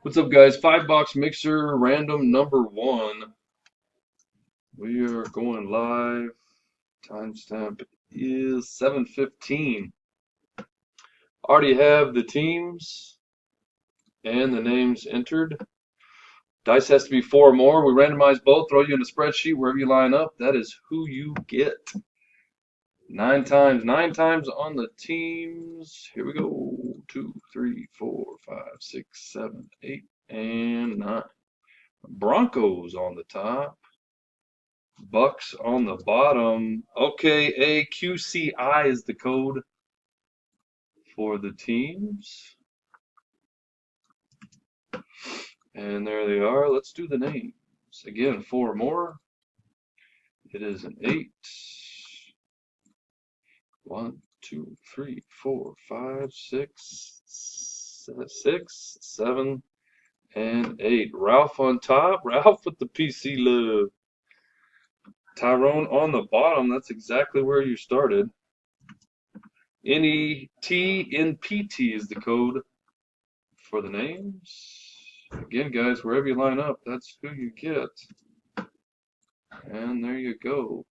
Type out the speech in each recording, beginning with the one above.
What's up, guys? 5 box mixer random number one. We are going live. Timestamp is 7:15. Already have the teams and the names entered. Dice has to be 4 or more. We randomize both, throw you in a spreadsheet wherever you line up. That is who you get. 9 times on the teams. Here we go. 2, 3, 4, 5, 6, 7, 8, and 9. Broncos on the top. Bucks on the bottom. Okay, AQCI is the code for the teams. And there they are. Let's do the names. Again, 4 more. It is an 8. 1, 2, 3, 4, 5, 6, 7, and 8. Ralph on top. Ralph with the PC love. Tyrone on the bottom. That's exactly where you started. NETNPT is the code for the names. Again, guys, wherever you line up, that's who you get. And there you go.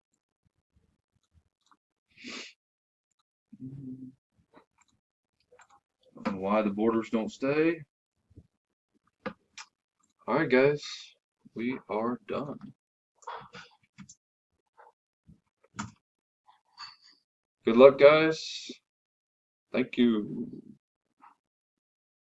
I don't know why the borders don't stay. All right, guys, we are done. Good luck, guys. Thank you.